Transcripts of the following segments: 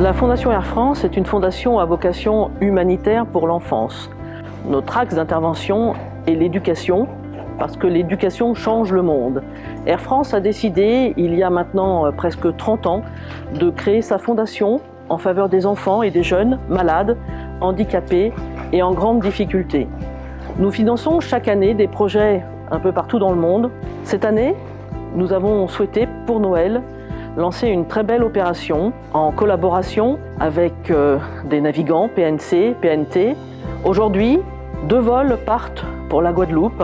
La Fondation Air France est une fondation à vocation humanitaire pour l'enfance. Notre axe d'intervention est l'éducation, parce que l'éducation change le monde. Air France a décidé, il y a maintenant presque 30 ans, de créer sa fondation en faveur des enfants et des jeunes malades, handicapés et en grande difficulté. Nous finançons chaque année des projets un peu partout dans le monde. Cette année, nous avons souhaité, pour Noël, lancer une très belle opération en collaboration avec des navigants PNC, PNT. Aujourd'hui, 2 vols partent pour la Guadeloupe,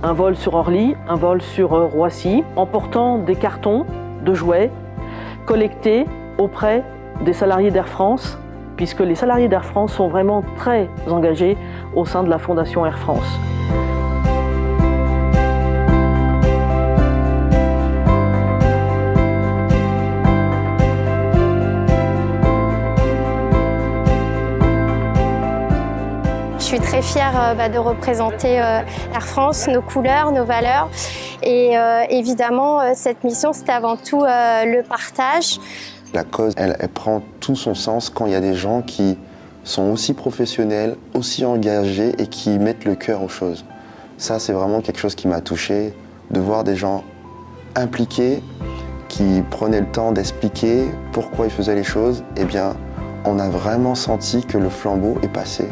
un vol sur Orly, un vol sur Roissy, emportant des cartons de jouets collectés auprès des salariés d'Air France, puisque les salariés d'Air France sont vraiment très engagés au sein de la Fondation Air France. Je suis très fière de représenter Air France, nos couleurs, nos valeurs. Et évidemment, cette mission, c'est avant tout le partage. La cause, elle prend tout son sens quand il y a des gens qui sont aussi professionnels, aussi engagés et qui mettent le cœur aux choses. Ça, c'est vraiment quelque chose qui m'a touché, de voir des gens impliqués, qui prenaient le temps d'expliquer pourquoi ils faisaient les choses. Eh bien, on a vraiment senti que le flambeau est passé.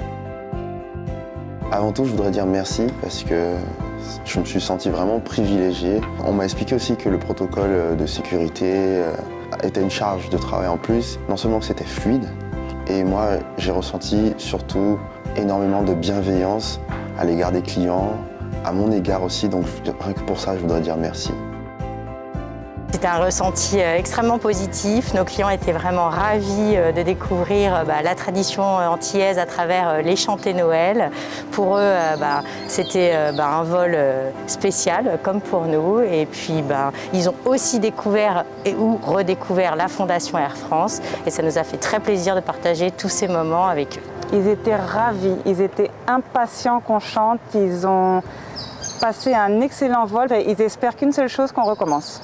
Avant tout, je voudrais dire merci parce que je me suis senti vraiment privilégié. On m'a expliqué aussi que le protocole de sécurité était une charge de travail en plus. Non seulement que c'était fluide, et moi j'ai ressenti surtout énormément de bienveillance à l'égard des clients, à mon égard aussi, donc rien que pour ça je voudrais dire merci. C'était un ressenti extrêmement positif. Nos clients étaient vraiment ravis de découvrir la tradition antillaise à travers les chantés Noël. Pour eux, c'était un vol spécial, comme pour nous. Et puis, ils ont aussi découvert ou redécouvert la Fondation Air France. Et ça nous a fait très plaisir de partager tous ces moments avec eux. Ils étaient ravis, ils étaient impatients qu'on chante. Ils ont passé un excellent vol et ils espèrent qu'une seule chose, qu'on recommence.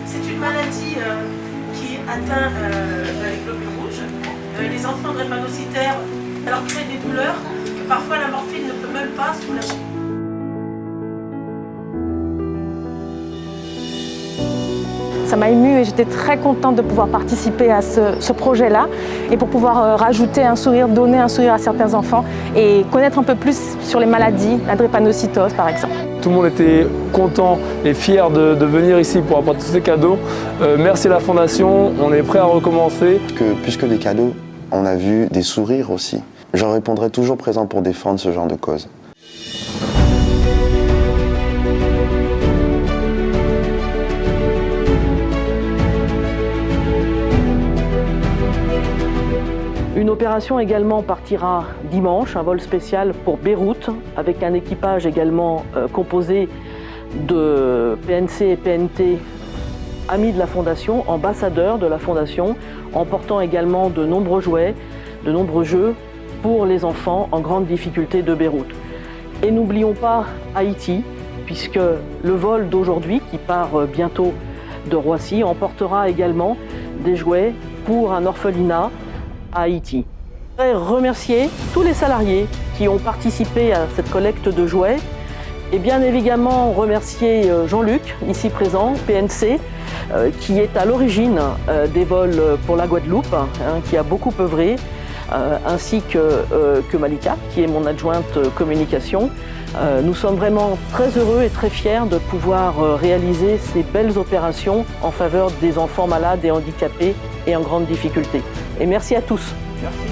C'est une maladie qui atteint les globules rouges. Les enfants drépanocytaires, alors créent des douleurs que parfois la morphine ne peut même pas soulager. Ça m'a émue et j'étais très contente de pouvoir participer à ce projet-là et pour pouvoir rajouter un sourire, donner un sourire à certains enfants et connaître un peu plus sur les maladies, la drépanocytose par exemple. Tout le monde était content et fier de venir ici pour apporter tous ces cadeaux. Merci à la Fondation, on est prêt à recommencer. Plus que des cadeaux, on a vu des sourires aussi. Je répondrai toujours présent pour défendre ce genre de cause. Une opération également partira dimanche, un vol spécial pour Beyrouth, avec un équipage également composé de PNC et PNT, amis de la Fondation, ambassadeurs de la Fondation, emportant également de nombreux jouets, de nombreux jeux pour les enfants en grande difficulté de Beyrouth. Et n'oublions pas Haïti, puisque le vol d'aujourd'hui, qui part bientôt de Roissy, emportera également des jouets pour un orphelinat à Haïti. Je voudrais remercier tous les salariés qui ont participé à cette collecte de jouets et bien évidemment remercier Jean-Luc, ici présent, PNC, qui est à l'origine des vols pour la Guadeloupe, qui a beaucoup œuvré, ainsi que Malika, qui est mon adjointe communication. Nous sommes vraiment très heureux et très fiers de pouvoir réaliser ces belles opérations en faveur des enfants malades et handicapés et en grande difficulté. Et merci à tous. Merci.